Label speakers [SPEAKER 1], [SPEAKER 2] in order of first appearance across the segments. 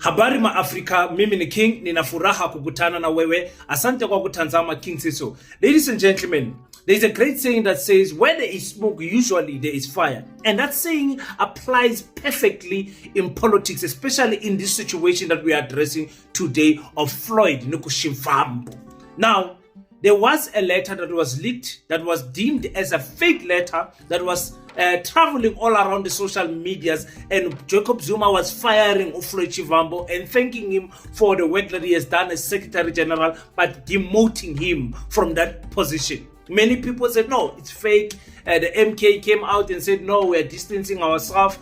[SPEAKER 1] Habari ma Africa, mimi ni King, nina furaha kukutana na wewe. Asante kwa kutazama King Siso. Ladies and gentlemen, there is a great saying that says, where there is smoke, usually there is fire. And that saying applies perfectly in politics, especially in this situation that we are addressing today of Floyd Shivambu. Now, there was a letter that was leaked that was deemed as a fake letter that was traveling all around the social medias, and Jacob Zuma was firing Floyd Shivambu and thanking him for the work that he has done as Secretary General, but demoting him from that position. Many people said, no, it's fake. The MK came out and said, no, we're distancing ourselves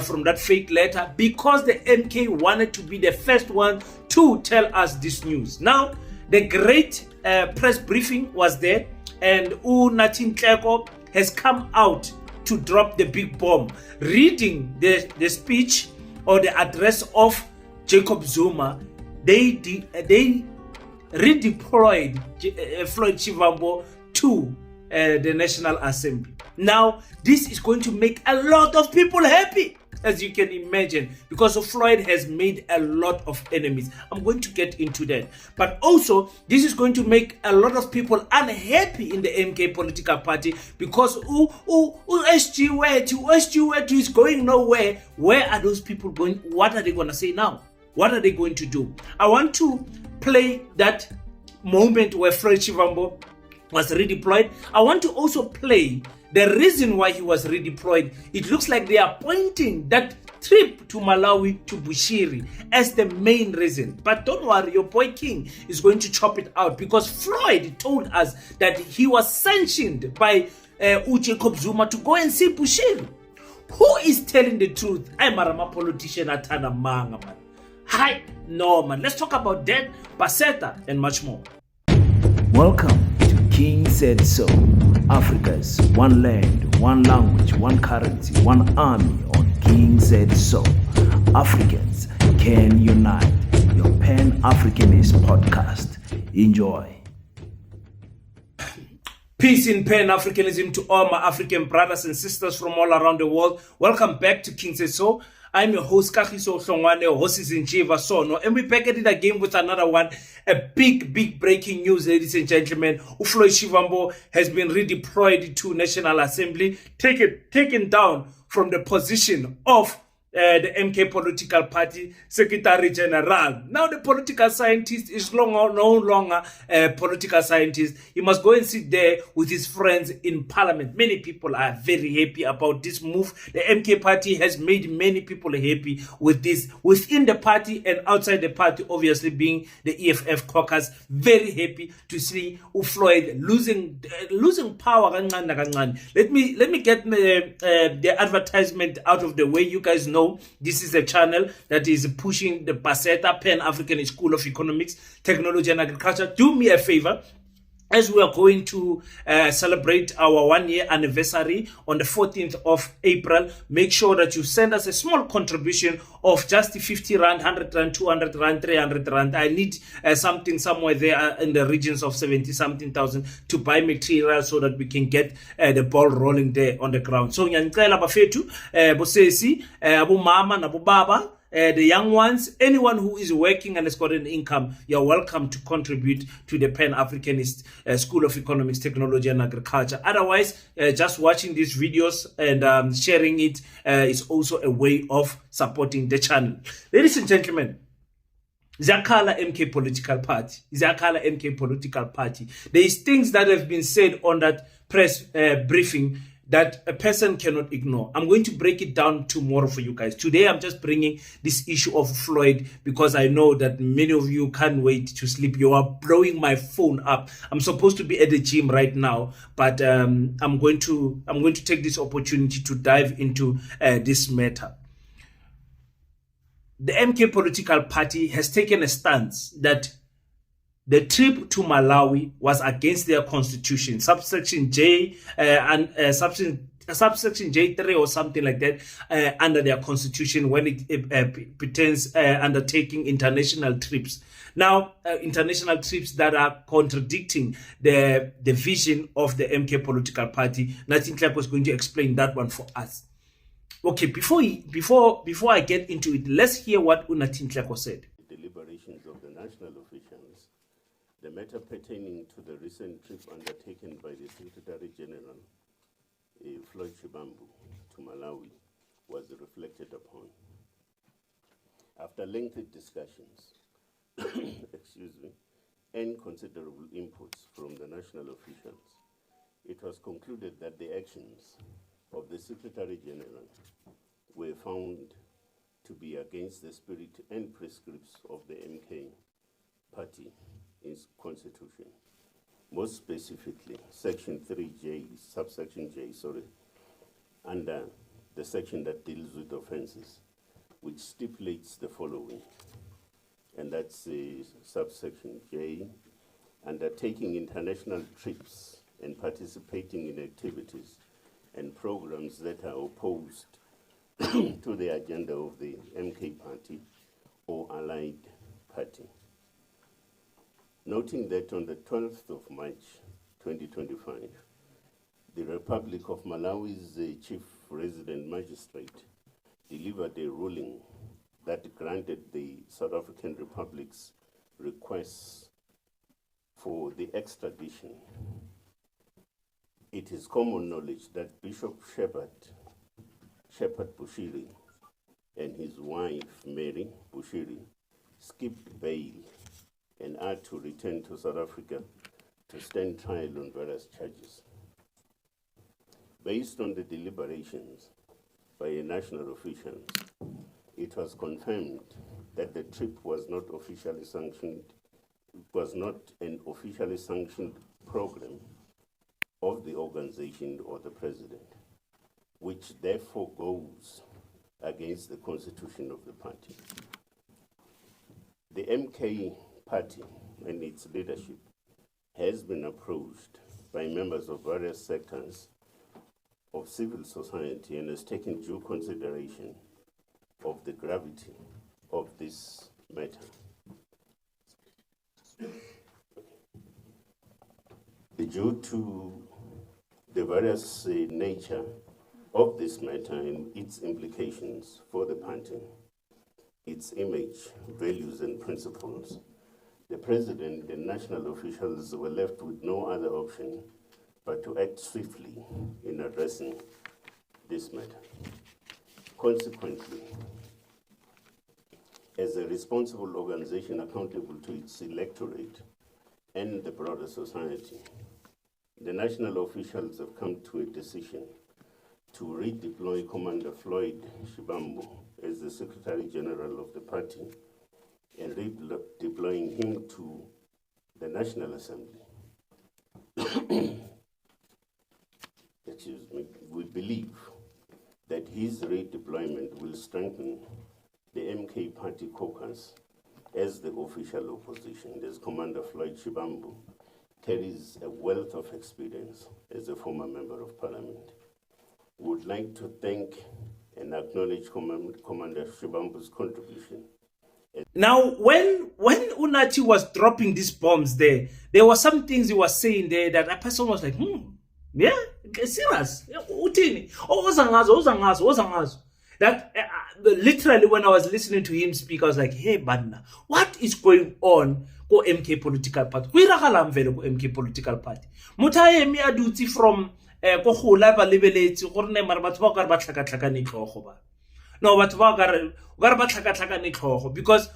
[SPEAKER 1] from that fake letter because the MK wanted to be the first one to tell us this news. Now, the great press briefing was there, and Natin Tleko has come out to drop the big bomb, reading the speech or the address of Jacob Zuma. They redeployed Floyd Shivambu to the National Assembly. Now, this is going to make a lot of people happy, as you can imagine, because Floyd has made a lot of enemies. I'm going to get into that. But also, this is going to make a lot of people unhappy in the MK political party because SG Wetu is going nowhere. Where are those people going? What are they going to say now? What are they going to do? I want to play that moment where Floyd Shivambu was redeployed. I want to also play the reason why he was redeployed. It looks like they are pointing that trip to Malawi to Bushiri as the main reason. But don't worry, your boy King is going to chop it out because Floyd told us that he was sanctioned by Jacob Zuma to go and see Bushiri. Who is telling the truth? I'm a politician atana manga man. Hi, no man. Let's talk about that, Baseta, and much more.
[SPEAKER 2] Welcome to King Said So, Africa's one land, one language, one currency, one army on King Said So. Africans can unite. Your Pan-Africanist podcast. Enjoy.
[SPEAKER 1] Peace in Pan-Africanism to all my African brothers and sisters from all around the world. Welcome back to King Said So. I'm your host, Kagiso Hlongwane, host is in Jiva Sono, and we're back at it again with another one. A big breaking news, ladies and gentlemen. Floyd Shivambu has been redeployed to National Assembly, taken down from the position of the MK political party Secretary General. Now the political scientist is no longer a political scientist. He must go and sit there with his friends in parliament. Many people are very happy about this move. The MK party has made many people happy with this, within the party and outside the party, obviously being the EFF caucus. Very happy to see Floyd losing power. Let me get the advertisement out of the way. You guys know this is a channel that is pushing the Baseta Pan-African School of Economics, Technology and Agriculture. Do me a favor. As we are going to celebrate our 1-year anniversary on the 14th of April, make sure that you send us a small contribution of just 50 Rand, 100 Rand, 200 Rand, 300 Rand. I need something somewhere there in the regions of 70-something thousand to buy material so that we can get the ball rolling there on the ground. So, nyancela bafetu, bosesi, abu mama na baba, the young ones, anyone who is working and has got an income, you're welcome to contribute to the Pan-Africanist School of Economics, Technology and Agriculture. Otherwise, just watching these videos and sharing it is also a way of supporting the channel. Ladies and gentlemen, Zakala MK political party. Zakala MK political party. There is things that have been said on that press briefing that a person cannot ignore. I'm going to break it down tomorrow for you guys. Today, I'm just bringing this issue of Floyd because I know that many of you can't wait to sleep. You are blowing my phone up. I'm supposed to be at the gym right now, but I'm going to take this opportunity to dive into this matter. The MK political party has taken a stance that the trip to Malawi was against their constitution, subsection J and subsection J3 or something like that under their constitution when it pertains undertaking international trips. Now, international trips that are contradicting the vision of the MK political party. Natin Tleko is going to explain that one for us. Okay, before I get into it, let's hear what Unatintleko said.
[SPEAKER 3] Deliberations of the national officials, the matter pertaining to the recent trip undertaken by the Secretary General, Floyd Shivambu, to Malawi, was reflected upon. After lengthy discussions, excuse me, and considerable inputs from the national officials, it was concluded that the actions of the Secretary General were found to be against the spirit and prescripts of the MK party in constitution. Most specifically, Section 3J, subsection J, under the section that deals with offenses, which stipulates the following, and that's subsection J, undertaking international trips and participating in activities and programs that are opposed to the agenda of the MK party or allied party. Noting that on the 12th of March 2025, the Republic of Malawi's Chief Resident Magistrate delivered a ruling that granted the South African Republic's requests for the extradition. It is common knowledge that Bishop Shepherd Bushiri and his wife, Mary Bushiri, skipped bail and are to return to South Africa to stand trial on various charges. Based on the deliberations by national officials, it was confirmed that the trip was not officially sanctioned, was not an officially sanctioned program of the organization or the president, which therefore goes against the constitution of the party. The MK party and its leadership has been approached by members of various sectors of civil society and has taken due consideration of the gravity of this matter. Due to the various nature of this matter and its implications for the party, its image, values, and principles, the president and national officials were left with no other option but to act swiftly in addressing this matter. Consequently, as a responsible organization accountable to its electorate and the broader society, the national officials have come to a decision to redeploy Commander Floyd Shivambu as the Secretary General of the party and redeploying him to the National Assembly. Excuse me. We believe that his redeployment will strengthen the MK party caucus as the official opposition, as Commander Floyd Shivambu carries a wealth of experience as a former member of parliament. We would like to thank and acknowledge Commander Shivambu's contribution.
[SPEAKER 1] Now, when Unati was dropping these bombs there were some things he was saying there that a person was like, yeah, serious. Utini. Uzangazo. That literally when I was listening to him speak, I was like, hey, Banna, what is going on ko MK political party? Kuiragala mvele ko MK political party. Mutaye mi aduti from ko hula ba lebeletse gore ne mara batho ba ka ba tlhaka ne tlhogo ba. No, batho ba ka ba tlhaka ne tlhogo, because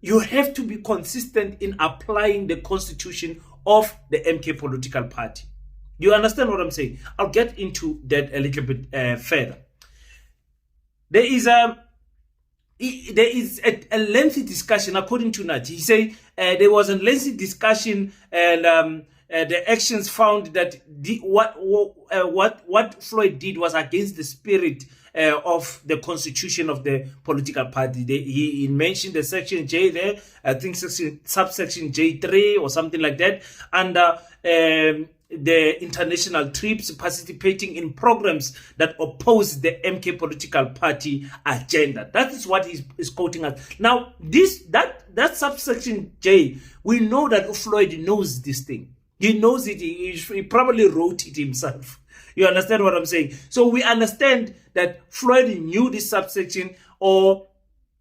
[SPEAKER 1] you have to be consistent in applying the constitution of the MK political party. You understand what I'm saying? I'll get into that a little bit further. There is a lengthy discussion, according to Nat. He said there was a lengthy discussion, and the actions found that what Floyd did was against the spirit of the constitution of the political party. He mentioned the section J there, I think subsection J3 or something like that, and the international trips, participating in programs that oppose the MK political party agenda. That is what he's quoting us. Now, that subsection J, we know that Floyd knows this thing. He knows it. He probably wrote it himself. You understand what I'm saying? So we understand that Floyd knew this subsection, or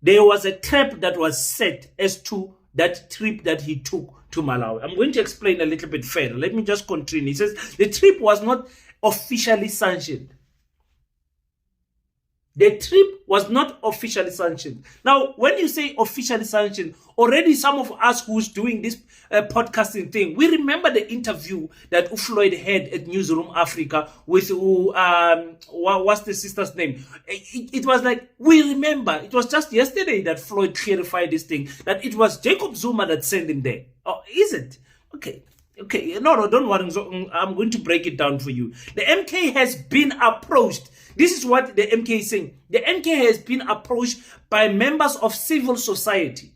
[SPEAKER 1] there was a trap that was set as to that trip that he took to Malawi. I'm going to explain a little bit further. Let me just continue. He says the trip was not officially sanctioned. The trip was not officially sanctioned. Now, when you say officially sanctioned, already some of us who's doing this podcasting thing, we remember the interview that Floyd had at Newsroom Africa with, what's the sister's name? It was like, we remember, it was just yesterday that Floyd clarified this thing, that it was Jacob Zuma that sent him there. Oh, is it? Okay. Okay, no, don't worry. I'm going to break it down for you. The MK has been approached. This is what the MK is saying. The MK has been approached by members of civil society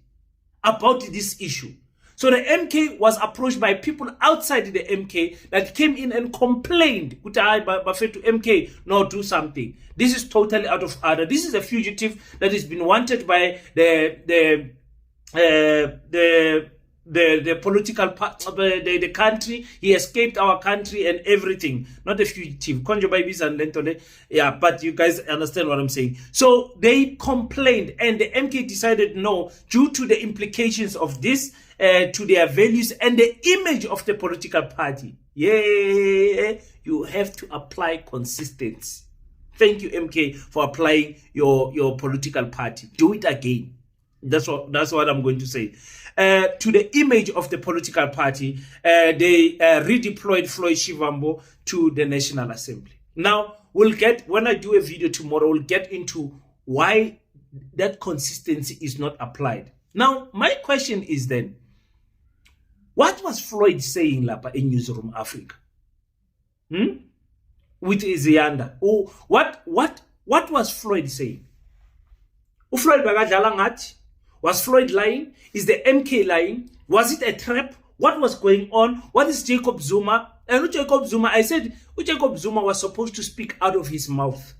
[SPEAKER 1] about this issue. So the MK was approached by people outside the MK that came in and complained. To MK, no, do something. This is totally out of order. This is a fugitive that has been wanted by the political part of the country. He escaped our country and everything. Not a fugitive. Yeah, but you guys understand what I'm saying. So they complained, and the MK decided no, due to the implications of this to their values and the image of the political party. Yeah, you have to apply consistency. Thank you, MK, for applying your political party. Do it again. That's what I'm going to say. To the image of the political party, they redeployed Floyd Shivambu to the National Assembly. Now, when I do a video tomorrow, we'll get into why that consistency is not applied. Now, my question is then, what was Floyd saying Lapa in Newsroom Africa? With Izianda? Oh, what was Floyd saying? Floyd was Floyd lying? Is the MK lying? Was it a trap? What was going on? What is Jacob Zuma? And Jacob Zuma, I said, Jacob Zuma was supposed to speak out of his mouth.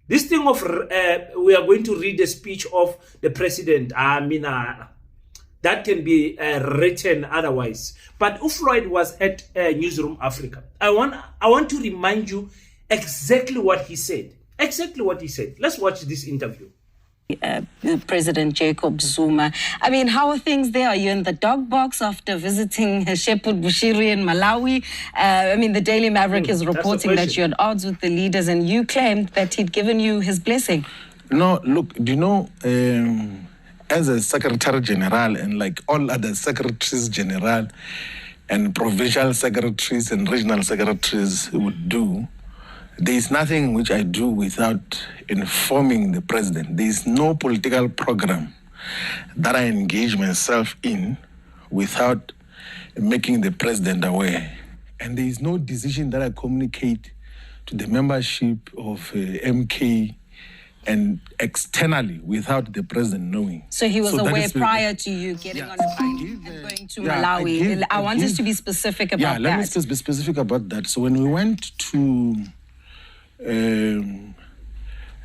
[SPEAKER 1] This thing of, we are going to read the speech of the president. That can be written otherwise. But Floyd was at Newsroom Africa. I want to remind you exactly what he said. Exactly what he said. Let's watch this interview.
[SPEAKER 4] President Jacob Zuma. I mean, how are things there? Are you in the dog box after visiting Shepherd Bushiri in Malawi? I mean, the Daily Maverick is reporting that you're at odds with the leaders, and you claimed that he'd given you his blessing.
[SPEAKER 5] No, look, do you know, as a Secretary General and like all other Secretaries General and Provincial Secretaries and Regional Secretaries would do, there is nothing which I do without informing the president. There is no political program that I engage myself in without making the president aware. And there is no decision that I communicate to the membership of MK and externally without the president knowing.
[SPEAKER 4] So he was aware prior to you getting on a flight and going to Malawi. I want us to be specific about that.
[SPEAKER 5] Yeah, let me be specific about that. So when we went to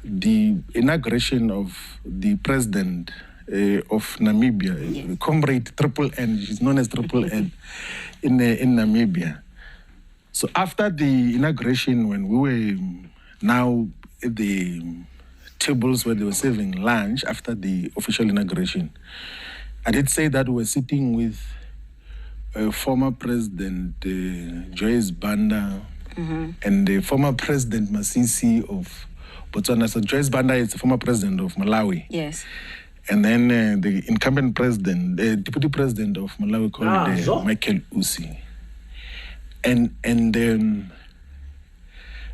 [SPEAKER 5] the inauguration of the president of Namibia, Comrade Triple N, she's known as Triple N, in Namibia. So after the inauguration, when we were now at the tables where they were serving lunch after the official inauguration, I did say that we were sitting with former President Joyce Banda, and the former President Masisi of Botswana. So Joyce Banda is the former president of Malawi.
[SPEAKER 4] Yes.
[SPEAKER 5] And then the incumbent president, the deputy president of Malawi called Michael Usi. And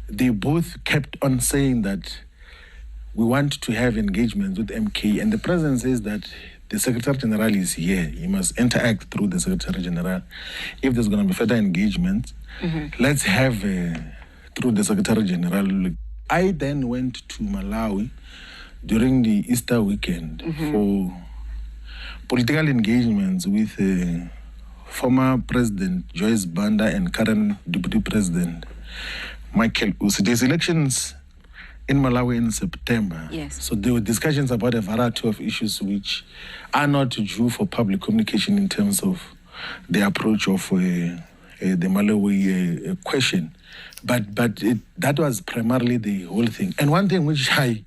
[SPEAKER 5] they both kept on saying that we want to have engagements with MK. And the president says that the Secretary General is here. He must interact through the Secretary General. If there's going to be further engagement, let's have through the Secretary General. I then went to Malawi during the Easter weekend for political engagements with former President Joyce Banda and current Deputy President Michael Usi. There's elections in Malawi in September.
[SPEAKER 4] Yes.
[SPEAKER 5] So there were discussions about a variety of issues which are not due for public communication in terms of the approach of the Malawi question. But that was primarily the whole thing. And one thing which I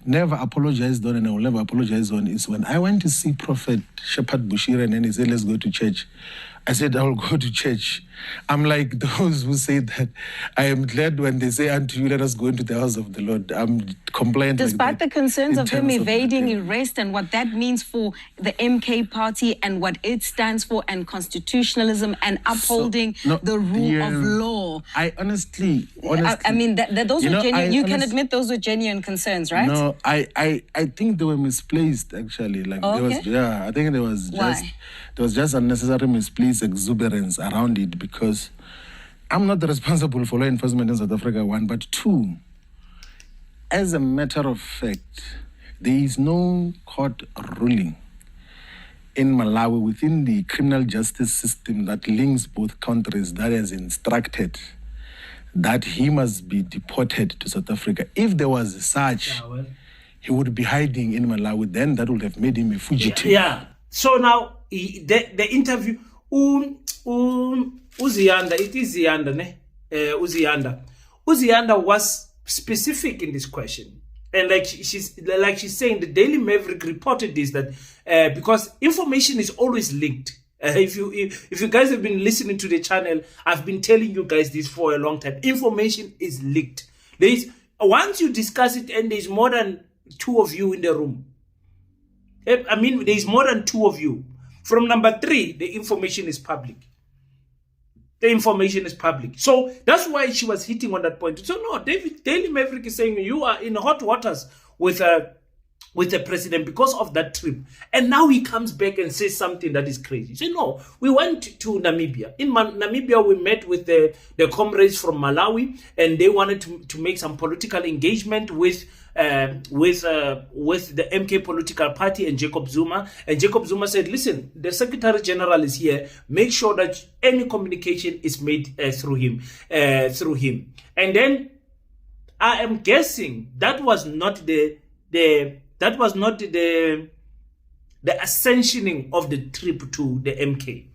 [SPEAKER 5] never apologized on, and I will never apologize on, is when I went to see Prophet Shepherd Bushiri and then he said, let's go to church. I said, I will go to church. I'm like those who say that I am glad when they say unto you, let us go into the house of the Lord. I'm compliant.
[SPEAKER 4] Despite the concerns of him evading
[SPEAKER 5] of
[SPEAKER 4] arrest and what that means for the MK party and what it stands for and constitutionalism and upholding the rule of law.
[SPEAKER 5] I honestly
[SPEAKER 4] I mean, those were genuine. You can admit those were genuine concerns, right?
[SPEAKER 5] No, I think they were misplaced, actually. Like I think there was just unnecessary misplaced exuberance around it, because I'm not responsible for law enforcement in South Africa, one, but two, as a matter of fact, there is no court ruling in Malawi within the criminal justice system that links both countries that has instructed that he must be deported to South Africa. If there was such, he would be hiding in Malawi, then that would have made him a fugitive.
[SPEAKER 1] Yeah. So now, the interview, Uziyanda, it is Ziyanda, ne? Uziyanda was specific in this question. And like she's saying, the Daily Maverick reported this, that because information is always linked. If you guys have been listening to the channel, I've been telling you guys this for a long time. Information is linked. Once you discuss it and there's more than two of you in the room, I mean, there's more than two of you. From number 3, the information is public. The information is public. So that's why she was hitting on that point. So no, Daily Maverick is saying you are in hot waters with the president because of that trip. And now he comes back and says something that is crazy. He said, no, we went to Namibia. In Namibia, we met with the comrades from Malawi, and they wanted to make some political engagement with the MK political party and Jacob Zuma. And Jacob Zuma said, listen, the Secretary General is here. Make sure that any communication is made through him. And then I am guessing that was not the ascensioning of the trip to the MK.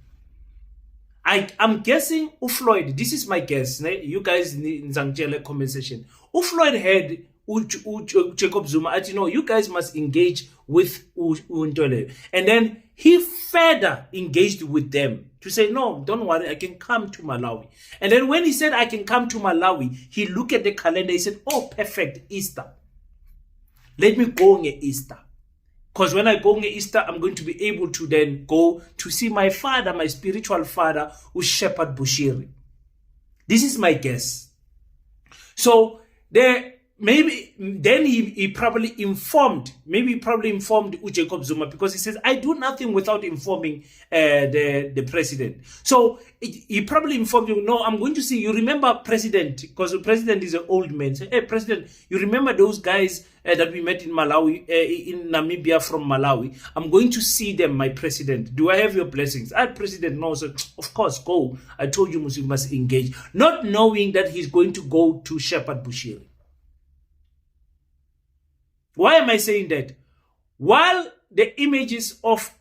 [SPEAKER 1] I'm guessing Floyd, this is my guess, ne? You guys in Zangele comment section. Floyd had Jacob Zuma, you know, you guys must engage with Untole. And then he further engaged with them to say, no, don't worry, I can come to Malawi. And then when he said, I can come to Malawi, he looked at the calendar, he said, oh, perfect, Easter. Let me go on Easter. Because when I go on Easter, I'm going to be able to then go to see my father, my spiritual father, who's Shepherd Bushiri. This is my guess. So maybe then he probably informed Jacob Zuma, because he says, I do nothing without informing the president. So he probably informed you, no, I'm going to see, you remember president, because the president is an old man. Say, hey, president, you remember those guys that we met in Malawi, in Namibia from Malawi? I'm going to see them, my president. Do I have your blessings? President, no, sir. Of course, go. I told you you must engage. Not knowing that he's going to go to Shepherd Bushiri. Why am I saying that? While the images of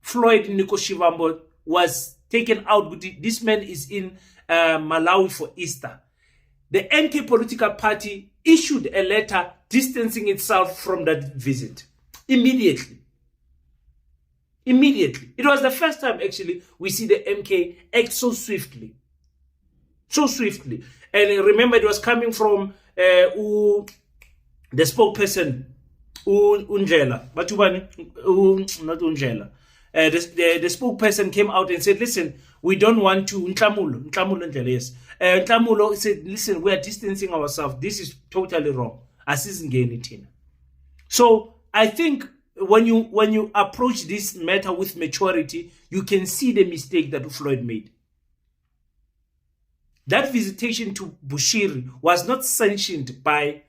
[SPEAKER 1] Floyd Nico Shivambu was taken out, this man is in Malawi for Easter, the MK political party issued a letter distancing itself from that visit. Immediately. It was the first time, actually, we see the MK act so swiftly. And remember, it was coming from the spokesperson, Unjela, not Unjela. The spokesperson came out and said, listen, we don't want to, Nhlamulo Unjela, yes. Nhlamulo said, listen, we are distancing ourselves. This is totally wrong. So I think when you approach this matter with maturity, you can see the mistake that Floyd made. That visitation to Bushiri was not sanctioned by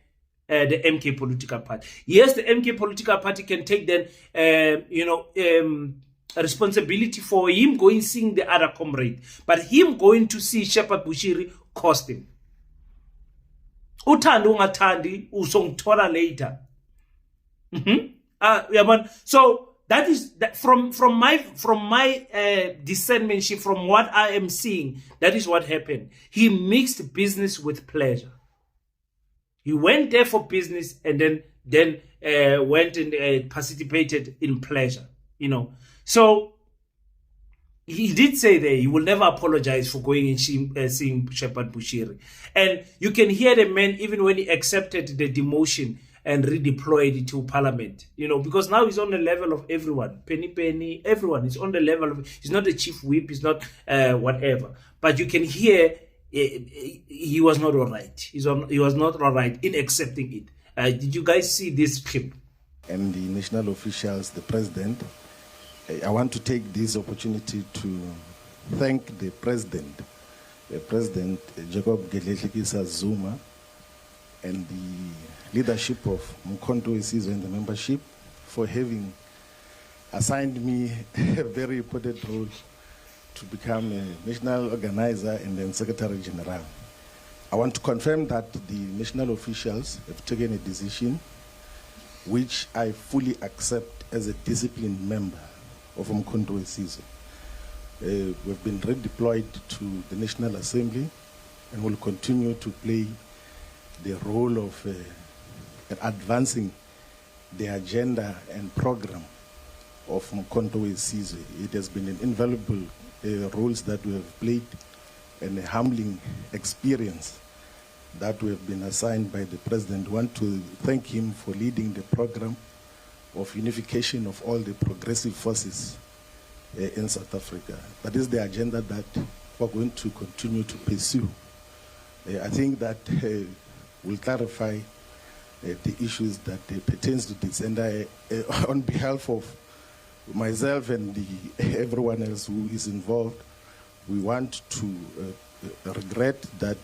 [SPEAKER 1] the MK political party. Yes, the MK political party can take then, responsibility for him going seeing the other comrade, but him going to see Shepherd Bushiri cost him. Uthandi ungathandi uzongithola later. So that is that from my discernmentship, from what I am seeing, that is what happened. He mixed business with pleasure. He went there for business and then went and participated in pleasure, So he did say there he will never apologize for going and seeing Shepherd Bushiri. And you can hear the man even when he accepted the demotion and redeployed to parliament, because now he's on the level of everyone. Penny, everyone is on the level of, he's not the chief whip, he's not whatever. But you can hear he was not all right. He was not all right in accepting it. Did you guys see this clip?
[SPEAKER 6] And the national officials, the president, I want to take this opportunity to thank the President Jacob Zuma, and the leadership of Mkhonto Wesizwe and the membership for having assigned me a very important role to become a national organizer and then Secretary General. I want to confirm that the national officials have taken a decision which I fully accept as a disciplined member of Mkhonto Wesizwe. We've been redeployed to the National Assembly and will continue to play the role of advancing the agenda and program of Mkhonto Wesizwe. It has been an invaluable roles that we have played and a humbling experience that we have been assigned by the President. I want to thank him for leading the program of unification of all the progressive forces in South Africa. That is the agenda that we're going to continue to pursue. I think that will clarify the issues that pertains to this. And I, on behalf of myself and everyone else who is involved, we want to regret that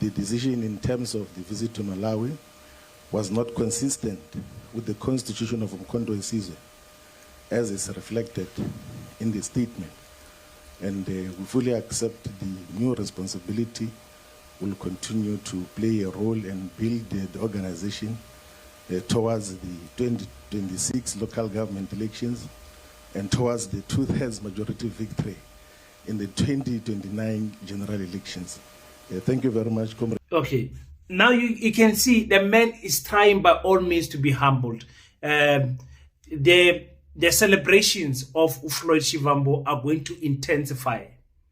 [SPEAKER 6] the decision in terms of the visit to Malawi was not consistent with the constitution of Mkhonto Wesizwe, as is reflected in the statement. And we fully accept the new responsibility. Will continue to play a role and build the organization towards the 2026 local government elections and towards the 2/3 majority victory in the 2029 general elections. Thank you very much, comrade.
[SPEAKER 1] Okay, now you can see the man is trying by all means to be humbled. The celebrations of Floyd Shivambu are going to intensify.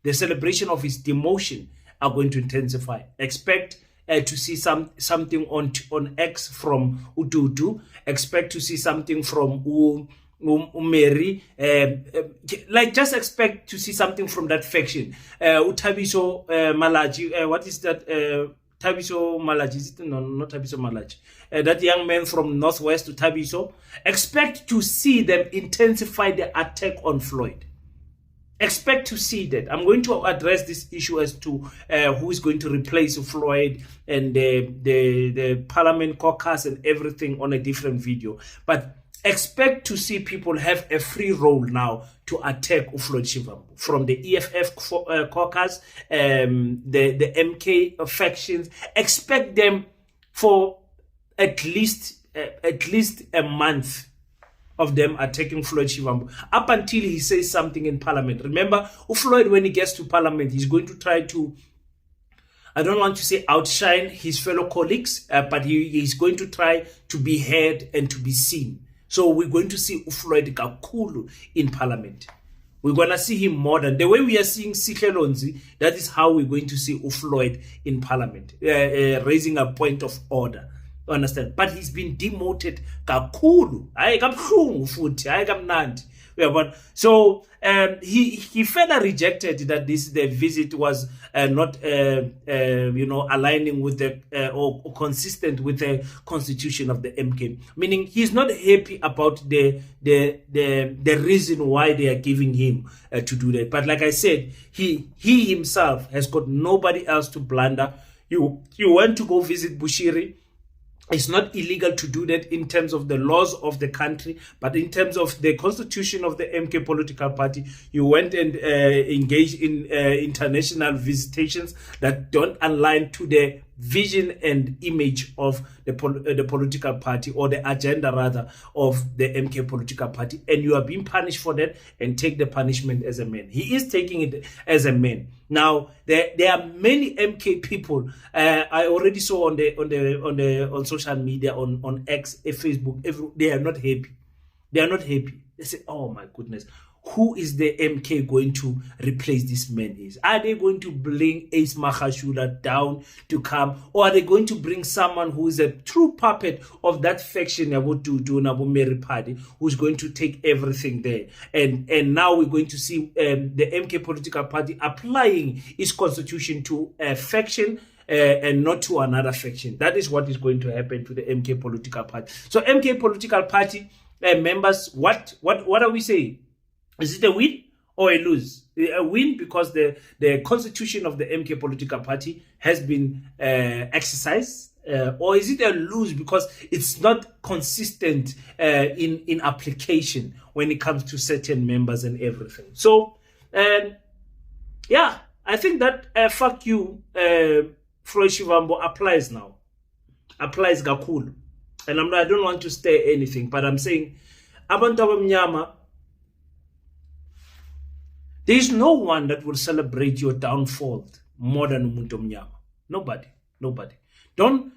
[SPEAKER 1] The celebration of his demotion are going to intensify. Expect to see something on X from Ututu. Expect to see something from Umeri. Like just expect to see something from that faction. Utabiso Malaji. What is that? Tabiso Malaji. Is it? No, not Tabiso Malaji. That young man from Northwest to Tabiso. Expect to see them intensify the attack on Floyd. Expect to see that. I'm going to address this issue as to who is going to replace Floyd and the Parliament caucus and everything on a different video. But expect to see people have a free role now to attack Floyd Shivambu from the EFF caucus, the MK factions. Expect them for at least a month of them attacking Floyd Shivambu up until he says something in Parliament. Remember, Floyd, when he gets to Parliament, he's going to try to, I don't want to say outshine his fellow colleagues, but he's going to try to be heard and to be seen. So we're going to see Floyd Kakulu in Parliament. We're going to see him more than the way we are seeing Sihle Lonzi. That is how we're going to see Floyd in Parliament, raising a point of order. Understand? But he's been demoted kakhulu. Hayi kabuhlungu futhi, hayi kamnandi. So he further rejected that the visit was not aligning with the or consistent with the constitution of the MK. Meaning he's not happy about the reason why they are giving him to do that. But like I said, he himself has got nobody else to blunder. You want to go visit Bushiri. It's not illegal to do that in terms of the laws of the country, but in terms of the constitution of the MK political party, you went and engaged in international visitations that don't align to the vision and image of the political party, or the agenda rather of the MK political party, and you are being punished for that, and take the punishment as a man. He is taking it as a man. Now there are many MK people. I already saw on social media, on X, Facebook. They are not happy. They are not happy. They say, "Oh my goodness, who is the MK going to replace this man is? Are they going to bring Ace Mahashula down to come? Or are they going to bring someone who is a true puppet of that faction, Mary Party, who's going to take everything there? And now we're going to see the MK political party applying its constitution to a faction and not to another faction. That is what is going to happen to the MK political party. So MK political party members, what are we saying? Is it a win or a lose? A win because the constitution of the MK political party has been exercised, or is it a lose because it's not consistent in application when it comes to certain members and everything? So, yeah, I think that fuck you, Floyd Shivambu applies now. Applies Gakul. And I don't want to state anything, but I'm saying, abantu abamnyama, there is no one that will celebrate your downfall more than umuntu omnyama. Nobody. Don't.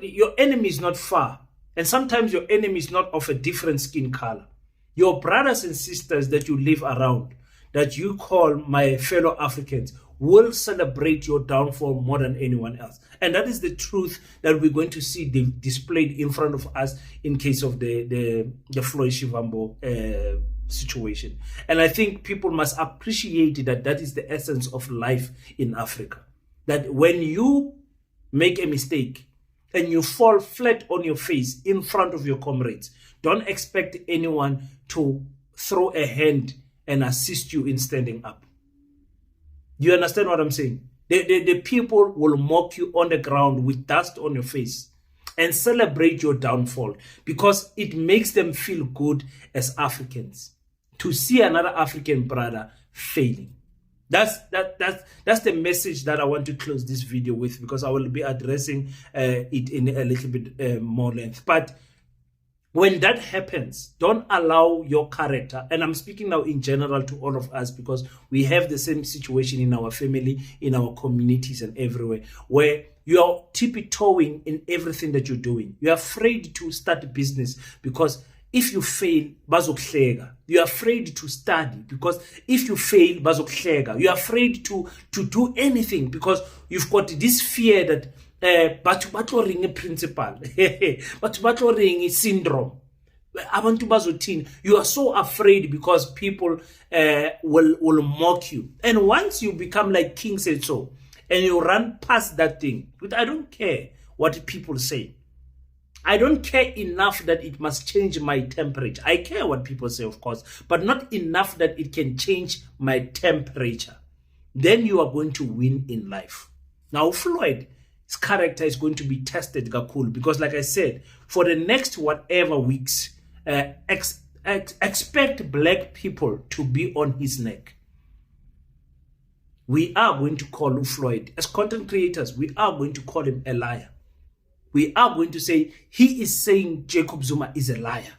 [SPEAKER 1] Your enemy is not far, and sometimes your enemy is not of a different skin color. Your brothers and sisters that you live around, that you call my fellow Africans, will celebrate your downfall more than anyone else. And that is the truth that we're going to see displayed in front of us in case of the Floyd Shivambu situation. And I think people must appreciate that is the essence of life in Africa. That when you make a mistake and you fall flat on your face in front of your comrades, don't expect anyone to throw a hand and assist you in standing up. You understand what I'm saying? The people will mock you on the ground with dust on your face and celebrate your downfall because it makes them feel good as Africans to see another African brother failing. That's the message that I want to close this video with, because I will be addressing it in a little bit more length. But when that happens, don't allow your character, and I'm speaking now in general to all of us because we have the same situation in our family, in our communities and everywhere, where you are tippy-toeing in everything that you're doing. You're afraid to start a business because if you fail, bazokuhleka. You're afraid to study because if you fail, bazokuhleka. You're afraid to do anything because you've got this fear that batho ba tlo reng principal, batho ba tlo reng syndrome. Abantu bazothini. You are so afraid because people will mock you. And once you become like King said so, and you run past that thing, but I don't care what people say. I don't care enough that it must change my temperature. I care what people say, of course, but not enough that it can change my temperature. Then you are going to win in life. Now, Floyd, his character is going to be tested, Gakul, because like I said, for the next whatever weeks, expect black people to be on his neck. We are going to call Floyd, as content creators, we are going to call him a liar. We are going to say he is saying Jacob Zuma is a liar.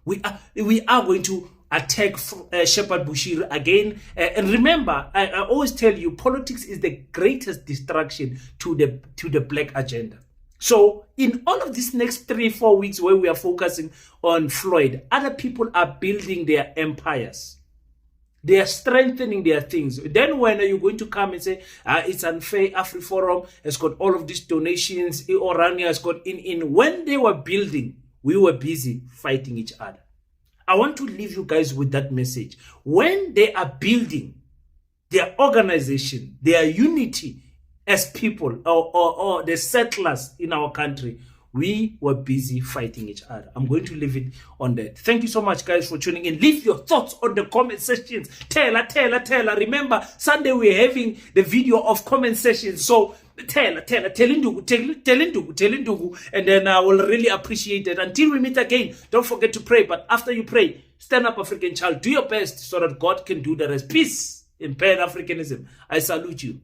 [SPEAKER 1] We are going to attack Shepard Bushiri again. And remember, I always tell you, politics is the greatest distraction to the black agenda. So in all of these next 3-4 weeks where we are focusing on Floyd, other people are building their empires. They are strengthening their things. Then when are you going to come and say, it's unfair, AfriForum has got all of these donations, Orania has got in. When they were building, we were busy fighting each other. I want to leave you guys with that message. When they are building their organization, their unity as people, or the settlers in our country, we were busy fighting each other. I'm going to leave it on that. Thank you so much, guys, for tuning in. Leave your thoughts on the comment sections. Tell her. Remember, Sunday we're having the video of comment sessions. So tell Ndugu, and then I will really appreciate it. Until we meet again, don't forget to pray. But after you pray, stand up, African child. Do your best so that God can do the rest. Peace in Pan-Africanism. I salute you.